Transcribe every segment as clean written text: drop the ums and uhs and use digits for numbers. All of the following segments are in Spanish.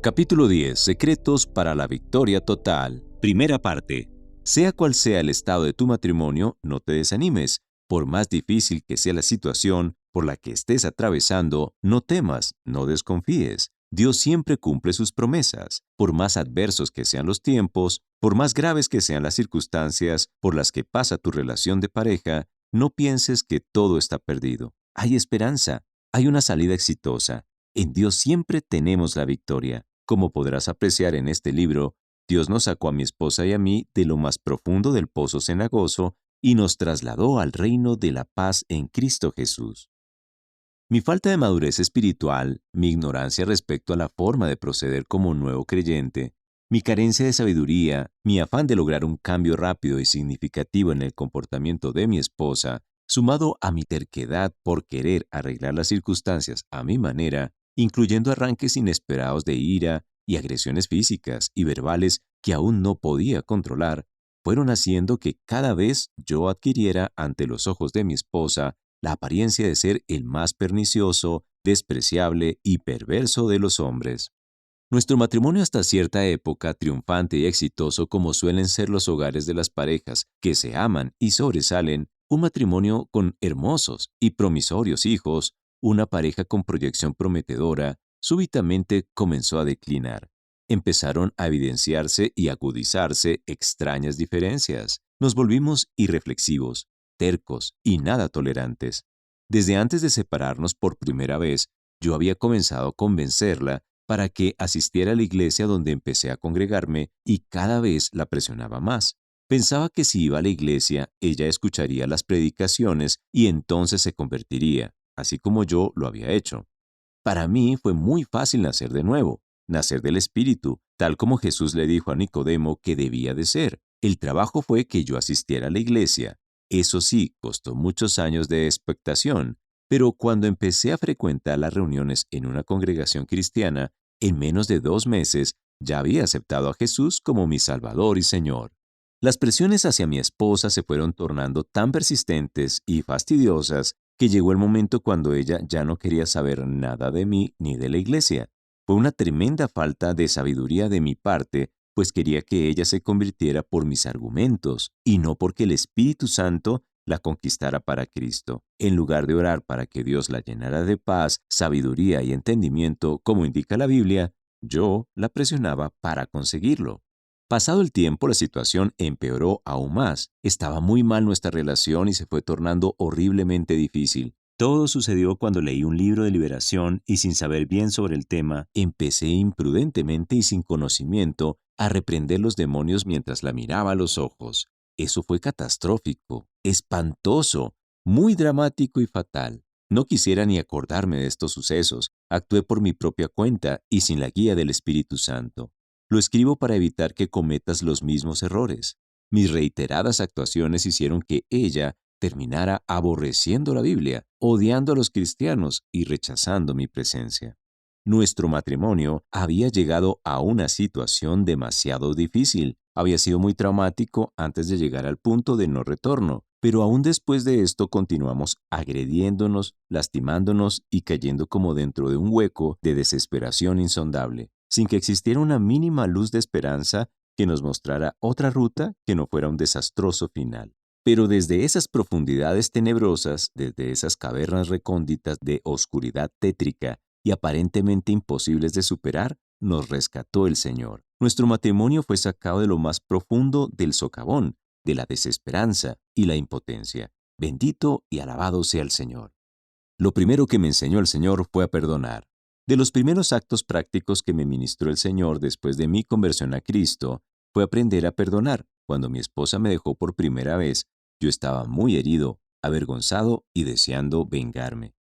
Capítulo 10. Secretos para la victoria total. Primera parte. Sea cual sea el estado de tu matrimonio, no te desanimes. Por más difícil que sea la situación por la que estés atravesando, no temas, no desconfíes. Dios siempre cumple sus promesas. Por más adversos que sean los tiempos, por más graves que sean las circunstancias por las que pasa tu relación de pareja, no pienses que todo está perdido. Hay esperanza, hay una salida exitosa. En Dios siempre tenemos la victoria. Como podrás apreciar en este libro, Dios nos sacó a mi esposa y a mí de lo más profundo del pozo cenagoso y nos trasladó al reino de la paz en Cristo Jesús. Mi falta de madurez espiritual, mi ignorancia respecto a la forma de proceder como un nuevo creyente, mi carencia de sabiduría, mi afán de lograr un cambio rápido y significativo en el comportamiento de mi esposa, sumado a mi terquedad por querer arreglar las circunstancias a mi manera, incluyendo arranques inesperados de ira y agresiones físicas y verbales que aún no podía controlar, fueron haciendo que cada vez yo adquiriera ante los ojos de mi esposa la apariencia de ser el más pernicioso, despreciable y perverso de los hombres. Nuestro matrimonio hasta cierta época, triunfante y exitoso como suelen ser los hogares de las parejas que se aman y sobresalen, un matrimonio con hermosos y promisorios hijos, una pareja con proyección prometedora, súbitamente comenzó a declinar. Empezaron a evidenciarse y agudizarse extrañas diferencias. Nos volvimos irreflexivos, tercos y nada tolerantes. Desde antes de separarnos por primera vez, yo había comenzado a convencerla para que asistiera a la iglesia donde empecé a congregarme y cada vez la presionaba más. Pensaba que si iba a la iglesia, ella escucharía las predicaciones y entonces se convertiría, así como yo lo había hecho. Para mí fue muy fácil nacer de nuevo, nacer del Espíritu, tal como Jesús le dijo a Nicodemo que debía de ser. El trabajo fue que yo asistiera a la iglesia. Eso sí, costó muchos años de expectación, pero cuando empecé a frecuentar las reuniones en una congregación cristiana, en menos de 2 meses ya había aceptado a Jesús como mi Salvador y Señor. Las presiones hacia mi esposa se fueron tornando tan persistentes y fastidiosas que llegó el momento cuando ella ya no quería saber nada de mí ni de la iglesia. Fue una tremenda falta de sabiduría de mi parte, pues quería que ella se convirtiera por mis argumentos y no porque el Espíritu Santo la conquistara para Cristo. En lugar de orar para que Dios la llenara de paz, sabiduría y entendimiento, como indica la Biblia, yo la presionaba para conseguirlo. Pasado el tiempo, la situación empeoró aún más. Estaba muy mal nuestra relación y se fue tornando horriblemente difícil. Todo sucedió cuando leí un libro de liberación y sin saber bien sobre el tema, empecé imprudentemente y sin conocimiento a reprender los demonios mientras la miraba a los ojos. Eso fue catastrófico, espantoso, muy dramático y fatal. No quisiera ni acordarme de estos sucesos. Actué por mi propia cuenta y sin la guía del Espíritu Santo. Lo escribo para evitar que cometas los mismos errores. Mis reiteradas actuaciones hicieron que ella terminara aborreciendo la Biblia, odiando a los cristianos y rechazando mi presencia. Nuestro matrimonio había llegado a una situación demasiado difícil. Había sido muy traumático antes de llegar al punto de no retorno, pero aún después de esto continuamos agrediéndonos, lastimándonos y cayendo como dentro de un hueco de desesperación insondable, sin que existiera una mínima luz de esperanza que nos mostrara otra ruta que no fuera un desastroso final. Pero desde esas profundidades tenebrosas, desde esas cavernas recónditas de oscuridad tétrica y aparentemente imposibles de superar, nos rescató el Señor. Nuestro matrimonio fue sacado de lo más profundo del socavón, de la desesperanza y la impotencia. Bendito y alabado sea el Señor. Lo primero que me enseñó el Señor fue a perdonar. De los primeros actos prácticos que me ministró el Señor después de mi conversión a Cristo, fue aprender a perdonar. Cuando mi esposa me dejó por primera vez, yo estaba muy herido, avergonzado y deseando vengarme.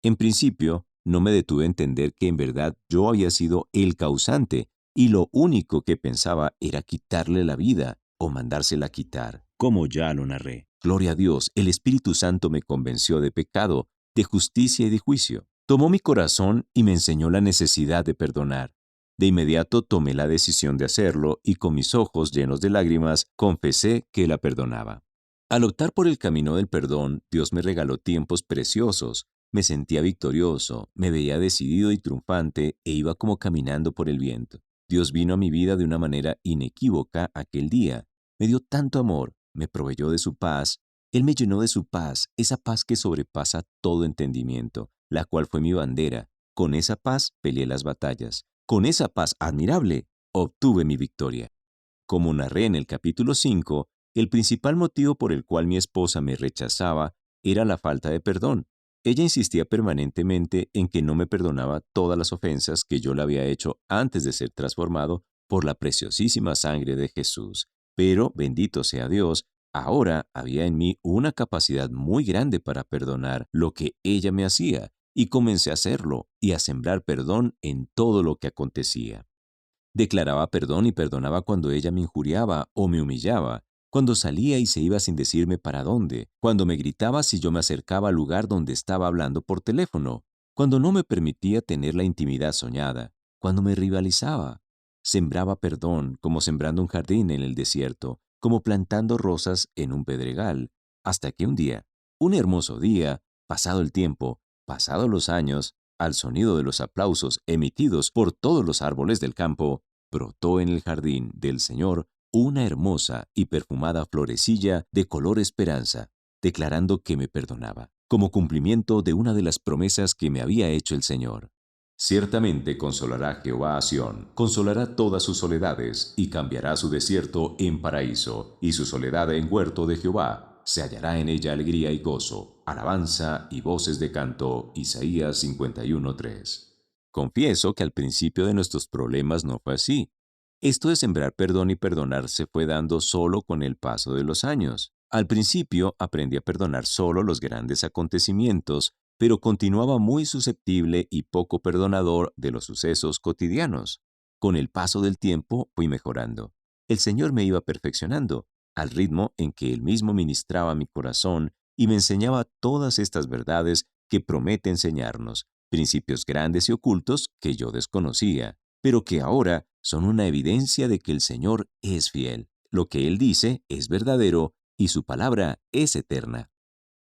En principio, no me detuve a entender que en verdad yo había sido el causante y lo único que pensaba era quitarle la vida o mandársela quitar, como ya lo narré. Gloria a Dios, el Espíritu Santo me convenció de pecado, de justicia y de juicio. Tomó mi corazón y me enseñó la necesidad de perdonar. De inmediato tomé la decisión de hacerlo y con mis ojos llenos de lágrimas confesé que la perdonaba. Al optar por el camino del perdón, Dios me regaló tiempos preciosos, Me sentía victorioso, me veía decidido y triunfante e iba como caminando por el viento. Dios vino a mi vida de una manera inequívoca aquel día. Me dio tanto amor, me proveyó de su paz. Él me llenó de su paz, esa paz que sobrepasa todo entendimiento, la cual fue mi bandera. Con esa paz peleé las batallas. Con esa paz admirable obtuve mi victoria. Como narré en el capítulo 5, el principal motivo por el cual mi esposa me rechazaba era la falta de perdón. Ella insistía permanentemente en que no me perdonaba todas las ofensas que yo le había hecho antes de ser transformado por la preciosísima sangre de Jesús. Pero, bendito sea Dios, ahora había en mí una capacidad muy grande para perdonar lo que ella me hacía, y comencé a hacerlo y a sembrar perdón en todo lo que acontecía. Declaraba perdón y perdonaba cuando ella me injuriaba o me humillaba, cuando salía y se iba sin decirme para dónde, cuando me gritaba si yo me acercaba al lugar donde estaba hablando por teléfono, cuando no me permitía tener la intimidad soñada, cuando me rivalizaba. Sembraba perdón como sembrando un jardín en el desierto, como plantando rosas en un pedregal, hasta que un hermoso día, pasado el tiempo, pasados los años, al sonido de los aplausos emitidos por todos los árboles del campo, brotó en el jardín del Señor una hermosa y perfumada florecilla de color esperanza, declarando que me perdonaba, como cumplimiento de una de las promesas que me había hecho el Señor. Ciertamente consolará Jehová a Sión, consolará todas sus soledades, y cambiará su desierto en paraíso, y su soledad en huerto de Jehová. Se hallará en ella alegría y gozo, alabanza y voces de canto. Isaías 51:3. Confieso que al principio de nuestros problemas no fue así. Esto de sembrar perdón y perdonar se fue dando solo con el paso de los años. Al principio aprendí a perdonar solo los grandes acontecimientos, pero continuaba muy susceptible y poco perdonador de los sucesos cotidianos. Con el paso del tiempo fui mejorando. El Señor me iba perfeccionando, al ritmo en que Él mismo ministraba mi corazón y me enseñaba todas estas verdades que promete enseñarnos, principios grandes y ocultos que yo desconocía, pero que ahora son una evidencia de que el Señor es fiel. Lo que Él dice es verdadero y su palabra es eterna.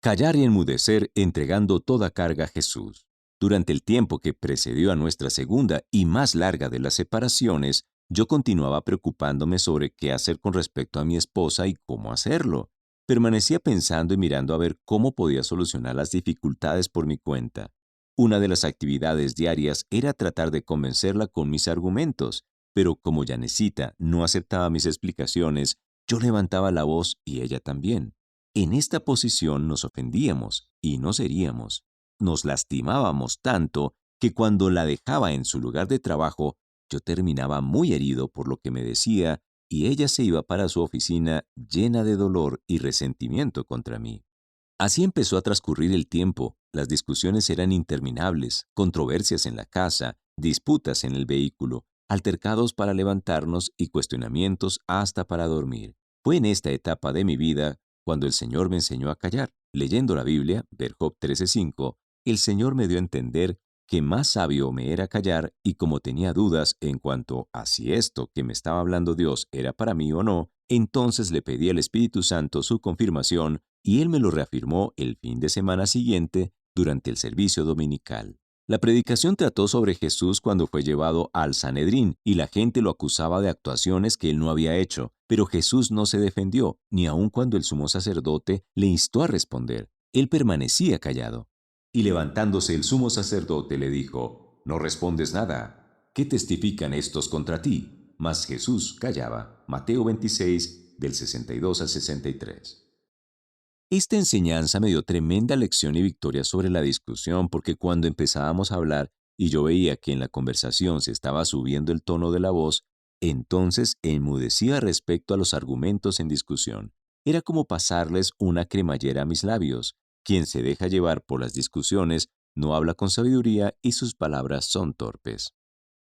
Callar y enmudecer entregando toda carga a Jesús. Durante el tiempo que precedió a nuestra segunda y más larga de las separaciones, yo continuaba preocupándome sobre qué hacer con respecto a mi esposa y cómo hacerlo. Permanecía pensando y mirando a ver cómo podía solucionar las dificultades por mi cuenta. Una de las actividades diarias era tratar de convencerla con mis argumentos, pero como Yanecita no aceptaba mis explicaciones, yo levantaba la voz y ella también. En esta posición nos ofendíamos y nos heríamos. Nos lastimábamos tanto que cuando la dejaba en su lugar de trabajo, yo terminaba muy herido por lo que me decía y ella se iba para su oficina llena de dolor y resentimiento contra mí. Así empezó a transcurrir el tiempo. Las discusiones eran interminables, controversias en la casa, disputas en el vehículo, altercados para levantarnos y cuestionamientos hasta para dormir. Fue en esta etapa de mi vida cuando el Señor me enseñó a callar. Leyendo la Biblia, ver Job 13:5, el Señor me dio a entender que más sabio me era callar y como tenía dudas en cuanto a si esto que me estaba hablando Dios era para mí o no, entonces le pedí al Espíritu Santo su confirmación y él me lo reafirmó el fin de semana siguiente durante el servicio dominical. La predicación trató sobre Jesús cuando fue llevado al Sanedrín y la gente lo acusaba de actuaciones que él no había hecho, pero Jesús no se defendió, ni aun cuando el sumo sacerdote le instó a responder. Él permanecía callado. Y levantándose el sumo sacerdote le dijo, «No respondes nada. ¿Qué testifican estos contra ti?» Mas Jesús callaba. Mateo 26, del 62 al 63. Esta enseñanza me dio tremenda lección y victoria sobre la discusión porque cuando empezábamos a hablar y yo veía que en la conversación se estaba subiendo el tono de la voz, entonces enmudecía respecto a los argumentos en discusión. Era como pasarles una cremallera a mis labios. Quien se deja llevar por las discusiones no habla con sabiduría y sus palabras son torpes.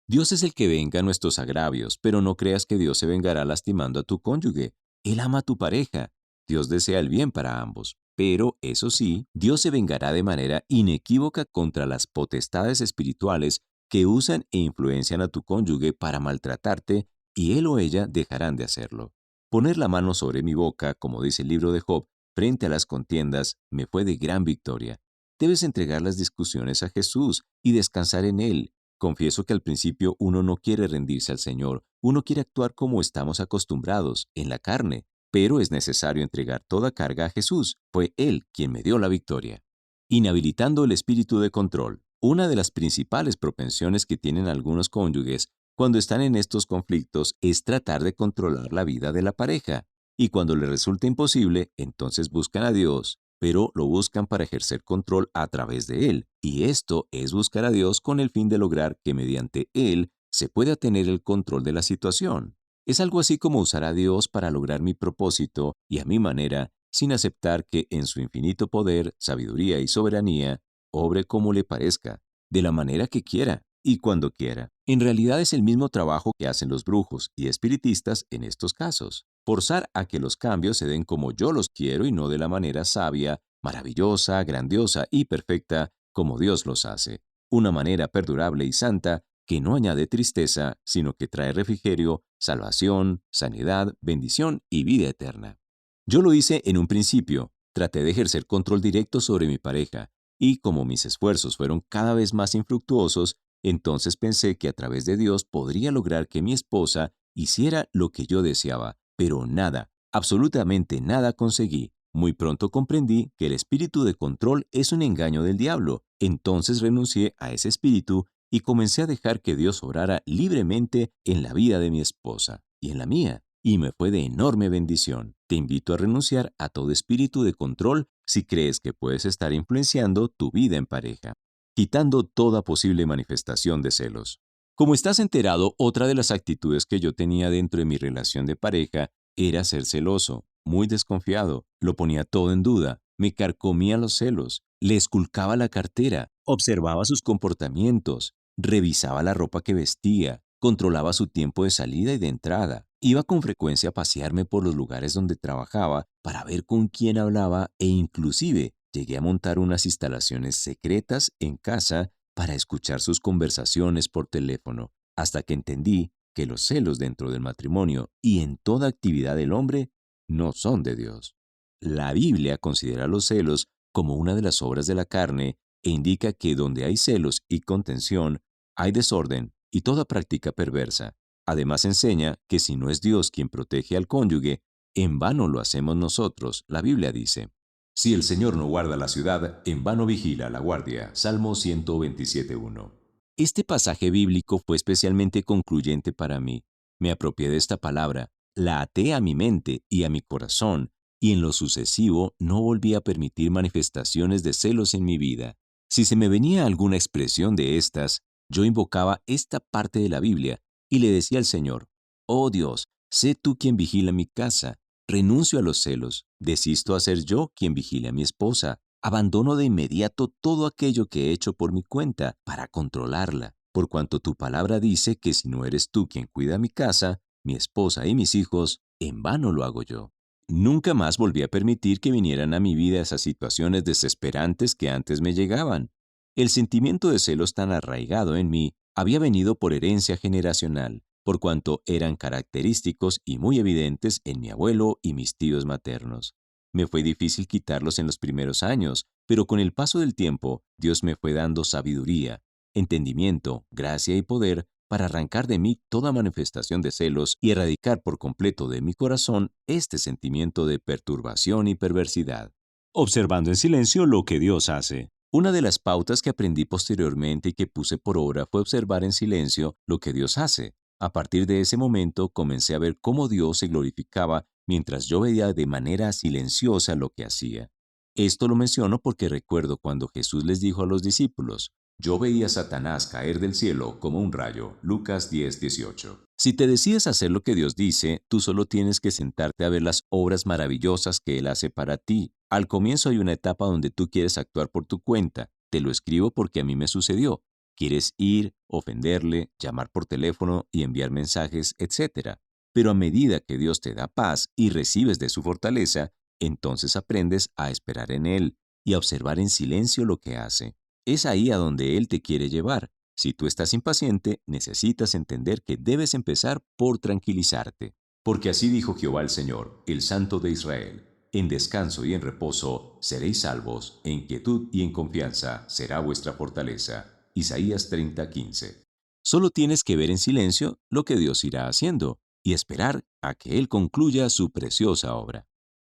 Dios es el que venga nuestros agravios, pero no creas que Dios se vengará lastimando a tu cónyuge. Él ama a tu pareja. Dios desea el bien para ambos. Pero, eso sí, Dios se vengará de manera inequívoca contra las potestades espirituales que usan e influencian a tu cónyuge para maltratarte y él o ella dejarán de hacerlo. Poner la mano sobre mi boca, como dice el libro de Job, frente a las contiendas, me fue de gran victoria. debes entregar las discusiones a Jesús y descansar en Él. Confieso que al principio uno no quiere rendirse al Señor, uno quiere actuar como estamos acostumbrados, en la carne, pero es necesario entregar toda carga a Jesús. Fue Él quien me dio la victoria. Inhabilitando el espíritu de control. Una de las principales propensiones que tienen algunos cónyuges cuando están en estos conflictos es tratar de controlar la vida de la pareja. Y cuando les resulta imposible, entonces buscan a Dios, pero lo buscan para ejercer control a través de Él. Y esto es buscar a Dios con el fin de lograr que mediante Él se pueda tener el control de la situación. Es algo así como usar a Dios para lograr mi propósito y a mi manera, sin aceptar que en su infinito poder, sabiduría y soberanía, obre como le parezca, de la manera que quiera y cuando quiera. En realidad es el mismo trabajo que hacen los brujos y espiritistas en estos casos. Forzar a que los cambios se den como yo los quiero y no de la manera sabia, maravillosa, grandiosa y perfecta como Dios los hace. Una manera perdurable y santa que no añade tristeza, sino que trae refrigerio, salvación, sanidad, bendición y vida eterna. Yo lo hice en un principio, traté de ejercer control directo sobre mi pareja, y como mis esfuerzos fueron cada vez más infructuosos, entonces pensé que a través de Dios podría lograr que mi esposa hiciera lo que yo deseaba, pero nada, absolutamente nada conseguí. Muy pronto comprendí que el espíritu de control es un engaño del diablo. Entonces renuncié a ese espíritu y comencé a dejar que Dios obrara libremente en la vida de mi esposa y en la mía. Y me fue de enorme bendición. Te invito a renunciar a todo espíritu de control si crees que puedes estar influenciando tu vida en pareja, quitando toda posible manifestación de celos. Como estás enterado, otra de las actitudes que yo tenía dentro de mi relación de pareja era ser celoso, muy desconfiado, lo ponía todo en duda, me carcomía los celos, le esculcaba la cartera, observaba sus comportamientos, revisaba la ropa que vestía, controlaba su tiempo de salida y de entrada, iba con frecuencia a pasearme por los lugares donde trabajaba para ver con quién hablaba e inclusive llegué a montar unas instalaciones secretas en casa para escuchar sus conversaciones por teléfono, hasta que entendí que los celos dentro del matrimonio y en toda actividad del hombre no son de Dios. La Biblia considera los celos como una de las obras de la carne e indica que donde hay celos y contención, hay desorden y toda práctica perversa. Además enseña que si no es Dios quien protege al cónyuge, en vano lo hacemos nosotros, la Biblia dice. Si el Señor no guarda la ciudad, en vano vigila la guardia. Salmo 127:1. Este pasaje bíblico fue especialmente concluyente para mí. Me apropié de esta palabra, la até a mi mente y a mi corazón, y en lo sucesivo no volví a permitir manifestaciones de celos en mi vida. Si se me venía alguna expresión de estas, yo invocaba esta parte de la Biblia y le decía al Señor, oh Dios, sé tú quien vigila mi casa. Renuncio a los celos, desisto a ser yo quien vigile a mi esposa, abandono de inmediato todo aquello que he hecho por mi cuenta para controlarla, por cuanto tu palabra dice que si no eres tú quien cuida mi casa, mi esposa y mis hijos, en vano lo hago yo. Nunca más volví a permitir que vinieran a mi vida esas situaciones desesperantes que antes me llegaban. El sentimiento de celos tan arraigado en mí había venido por herencia generacional, por cuanto eran característicos y muy evidentes en mi abuelo y mis tíos maternos. Me fue difícil quitarlos en los primeros años, pero con el paso del tiempo, Dios me fue dando sabiduría, entendimiento, gracia y poder para arrancar de mí toda manifestación de celos y erradicar por completo de mi corazón este sentimiento de perturbación y perversidad. Observando en silencio lo que Dios hace. Una de las pautas que aprendí posteriormente y que puse por obra fue observar en silencio lo que Dios hace. A partir de ese momento comencé a ver cómo Dios se glorificaba mientras yo veía de manera silenciosa lo que hacía. Esto lo menciono porque recuerdo cuando Jesús les dijo a los discípulos, yo veía a Satanás caer del cielo como un rayo. Lucas 10:18. Si te decides hacer lo que Dios dice, tú solo tienes que sentarte a ver las obras maravillosas que Él hace para ti. Al comienzo hay una etapa donde tú quieres actuar por tu cuenta. Te lo escribo porque a mí me sucedió. Quieres ir, ofenderle, llamar por teléfono y enviar mensajes, etc. Pero a medida que Dios te da paz y recibes de su fortaleza, entonces aprendes a esperar en Él y a observar en silencio lo que hace. Es ahí a donde Él te quiere llevar. Si tú estás impaciente, necesitas entender que debes empezar por tranquilizarte. Porque así dijo Jehová el Señor, el Santo de Israel. En descanso y en reposo seréis salvos, en quietud y en confianza será vuestra fortaleza. Isaías 30:15. Solo tienes que ver en silencio lo que Dios irá haciendo y esperar a que Él concluya su preciosa obra.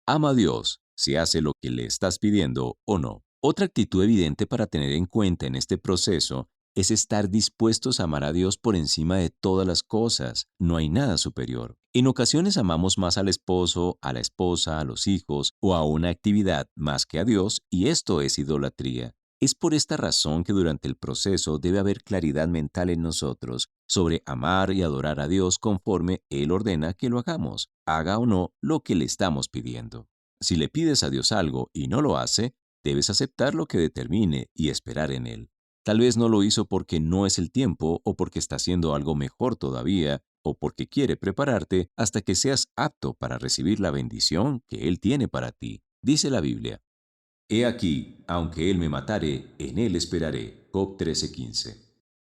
Ama a Dios, si hace lo que le estás pidiendo o no. Otra actitud evidente para tener en cuenta en este proceso es estar dispuestos a amar a Dios por encima de todas las cosas. No hay nada superior. En ocasiones amamos más al esposo, a la esposa, a los hijos o a una actividad más que a Dios, y esto es idolatría. Es por esta razón que durante el proceso debe haber claridad mental en nosotros sobre amar y adorar a Dios conforme Él ordena que lo hagamos, haga o no lo que le estamos pidiendo. Si le pides a Dios algo y no lo hace, debes aceptar lo que determine y esperar en Él. Tal vez no lo hizo porque no es el tiempo o porque está haciendo algo mejor todavía o porque quiere prepararte hasta que seas apto para recibir la bendición que Él tiene para ti. Dice la Biblia: He aquí, aunque Él me matare, en Él esperaré. Job 13:15.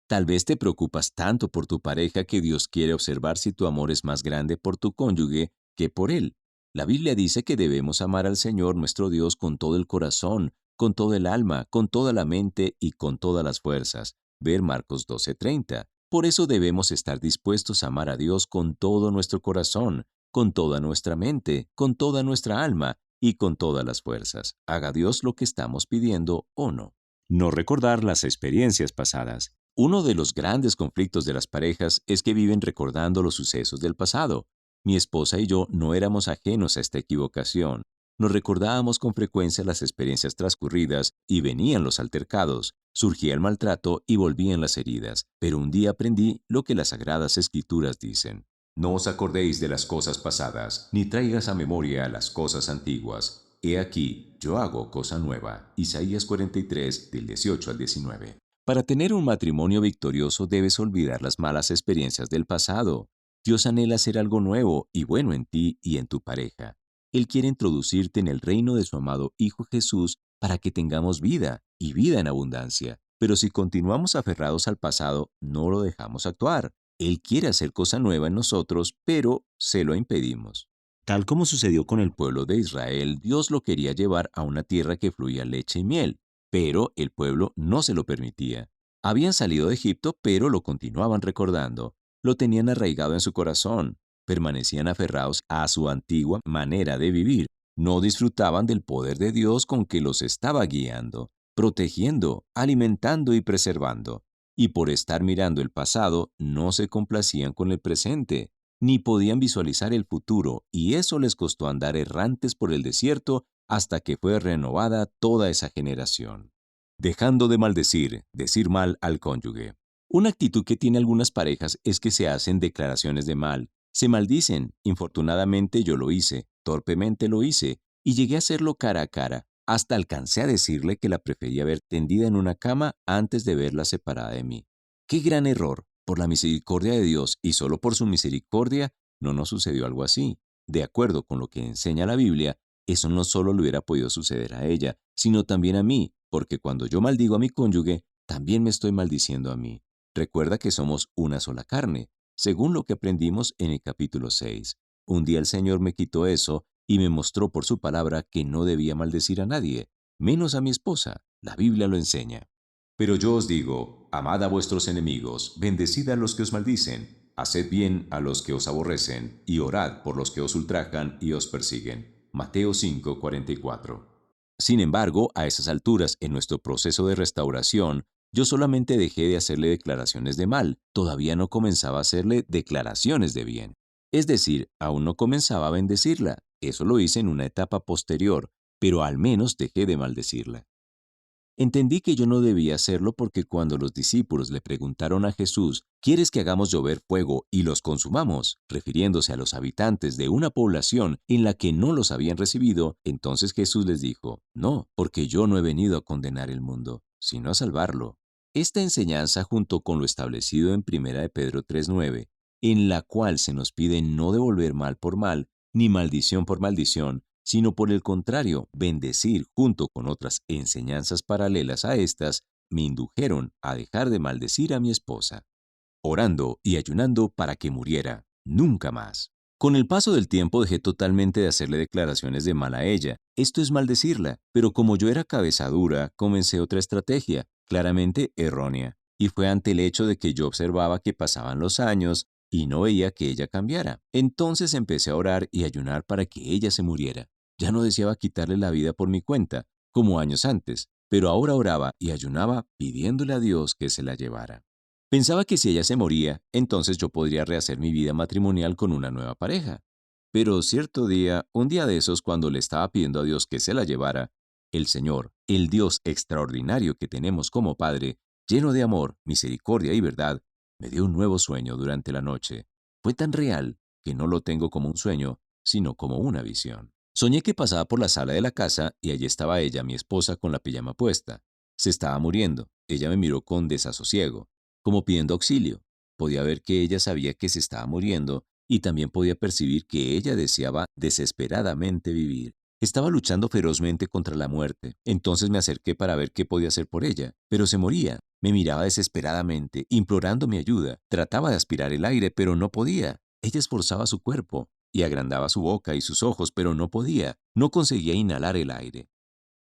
Tal vez te preocupas tanto por tu pareja que Dios quiere observar si tu amor es más grande por tu cónyuge que por Él. La Biblia dice que debemos amar al Señor nuestro Dios con todo el corazón, con todo el alma, con toda la mente y con todas las fuerzas. Ver Marcos 12:30. Por eso debemos estar dispuestos a amar a Dios con todo nuestro corazón, con toda nuestra mente, con toda nuestra alma y con todas las fuerzas. Haga Dios lo que estamos pidiendo o no. No recordar las experiencias pasadas. Uno de los grandes conflictos de las parejas es que viven recordando los sucesos del pasado. Mi esposa y yo no éramos ajenos a esta equivocación. Nos recordábamos con frecuencia las experiencias transcurridas y venían los altercados, surgía el maltrato y volvían las heridas. Pero un día aprendí lo que las Sagradas Escrituras dicen. No os acordéis de las cosas pasadas, ni traigas a memoria las cosas antiguas. He aquí, yo hago cosa nueva. Isaías 43, del 18 al 19. Para tener un matrimonio victorioso debes olvidar las malas experiencias del pasado. Dios anhela hacer algo nuevo y bueno en ti y en tu pareja. Él quiere introducirte en el reino de su amado Hijo Jesús para que tengamos vida y vida en abundancia. Pero si continuamos aferrados al pasado, no lo dejamos actuar. Él quiere hacer cosa nueva en nosotros, pero se lo impedimos. Tal como sucedió con el pueblo de Israel, Dios lo quería llevar a una tierra que fluía leche y miel, pero el pueblo no se lo permitía. Habían salido de Egipto, pero lo continuaban recordando. Lo tenían arraigado en su corazón. Permanecían aferrados a su antigua manera de vivir. No disfrutaban del poder de Dios con que los estaba guiando, protegiendo, alimentando y preservando. Y por estar mirando el pasado, no se complacían con el presente, ni podían visualizar el futuro, y eso les costó andar errantes por el desierto hasta que fue renovada toda esa generación. Dejando de maldecir, decir mal al cónyuge. Una actitud que tiene algunas parejas es que se hacen declaraciones de mal. Se maldicen: infortunadamente yo lo hice, torpemente lo hice, y llegué a hacerlo cara a cara. Hasta alcancé a decirle que la prefería ver tendida en una cama antes de verla separada de mí. ¡Qué gran error! Por la misericordia de Dios y solo por su misericordia no nos sucedió algo así. De acuerdo con lo que enseña la Biblia, eso no solo le hubiera podido suceder a ella, sino también a mí, porque cuando yo maldigo a mi cónyuge, también me estoy maldiciendo a mí. Recuerda que somos una sola carne, según lo que aprendimos en el capítulo 6. Un día el Señor me quitó eso y me mostró por su palabra que no debía maldecir a nadie, menos a mi esposa. La Biblia lo enseña. Pero yo os digo, amad a vuestros enemigos, bendecid a los que os maldicen, haced bien a los que os aborrecen, y orad por los que os ultrajan y os persiguen. Mateo 5:44. Sin embargo, a esas alturas, en nuestro proceso de restauración, yo solamente dejé de hacerle declaraciones de mal, todavía no comenzaba a hacerle declaraciones de bien. Es decir, aún no comenzaba a bendecirla, eso lo hice en una etapa posterior, pero al menos dejé de maldecirla. Entendí que yo no debía hacerlo porque cuando los discípulos le preguntaron a Jesús: ¿quieres que hagamos llover fuego y los consumamos?, refiriéndose a los habitantes de una población en la que no los habían recibido, entonces Jesús les dijo: no, porque yo no he venido a condenar el mundo, sino a salvarlo. Esta enseñanza, junto con lo establecido en 1 de Pedro 3:9, en la cual se nos pide no devolver mal por mal, ni maldición por maldición, sino por el contrario, bendecir junto con otras enseñanzas paralelas a estas, me indujeron a dejar de maldecir a mi esposa, orando y ayunando para que muriera nunca más. Con el paso del tiempo dejé totalmente de hacerle declaraciones de mal a ella. Esto es maldecirla, pero como yo era cabeza dura, comencé otra estrategia, claramente errónea. Y fue ante el hecho de que yo observaba que pasaban los años y no veía que ella cambiara. Entonces empecé a orar y ayunar para que ella se muriera. Ya no deseaba quitarle la vida por mi cuenta, como años antes, pero ahora oraba y ayunaba pidiéndole a Dios que se la llevara. Pensaba que si ella se moría, entonces yo podría rehacer mi vida matrimonial con una nueva pareja. Pero cierto día, un día de esos cuando le estaba pidiendo a Dios que se la llevara, el Señor, el Dios extraordinario que tenemos como Padre, lleno de amor, misericordia y verdad, me dio un nuevo sueño durante la noche. Fue tan real que no lo tengo como un sueño, sino como una visión. Soñé que pasaba por la sala de la casa y allí estaba ella, mi esposa, con la pijama puesta. Se estaba muriendo. Ella me miró con desasosiego como pidiendo auxilio. Podía ver que ella sabía que se estaba muriendo y también podía percibir que ella deseaba desesperadamente vivir. Estaba luchando ferozmente contra la muerte. Entonces me acerqué para ver qué podía hacer por ella, pero se moría. Me miraba desesperadamente, implorando mi ayuda. Trataba de aspirar el aire, pero no podía. Ella esforzaba su cuerpo y agrandaba su boca y sus ojos, pero no podía. No conseguía inhalar el aire.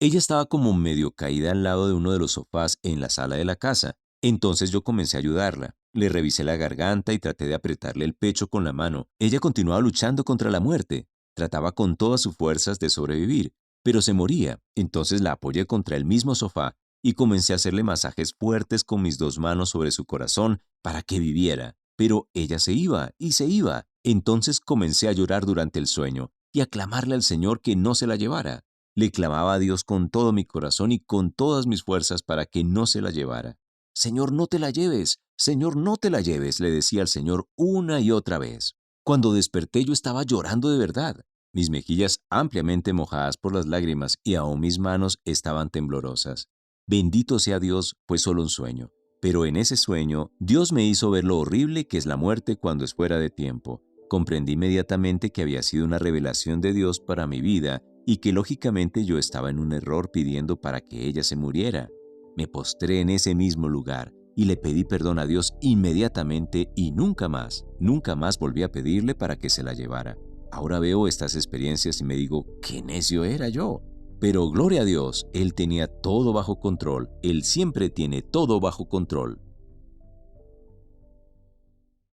Ella estaba como medio caída al lado de uno de los sofás en la sala de la casa. Entonces yo comencé a ayudarla. Le revisé la garganta y traté de apretarle el pecho con la mano. Ella continuaba luchando contra la muerte. Trataba con todas sus fuerzas de sobrevivir, pero se moría. Entonces la apoyé contra el mismo sofá y comencé a hacerle masajes fuertes con mis dos manos sobre su corazón para que viviera. Pero ella se iba y se iba. Entonces comencé a llorar durante el sueño y a clamarle al Señor que no se la llevara. Le clamaba a Dios con todo mi corazón y con todas mis fuerzas para que no se la llevara. Señor, no te la lleves, Señor, no te la lleves, le decía al Señor una y otra vez. Cuando desperté yo estaba llorando de verdad, mis mejillas ampliamente mojadas por las lágrimas y aún mis manos estaban temblorosas. Bendito sea Dios, fue solo un sueño. Pero en ese sueño, Dios me hizo ver lo horrible que es la muerte cuando es fuera de tiempo. Comprendí inmediatamente que había sido una revelación de Dios para mi vida y que lógicamente yo estaba en un error pidiendo para que ella se muriera. Me postré en ese mismo lugar y le pedí perdón a Dios inmediatamente y nunca más volví a pedirle para que se la llevara. Ahora veo estas experiencias y me digo, qué necio era yo. Pero gloria a Dios, Él tenía todo bajo control, Él siempre tiene todo bajo control.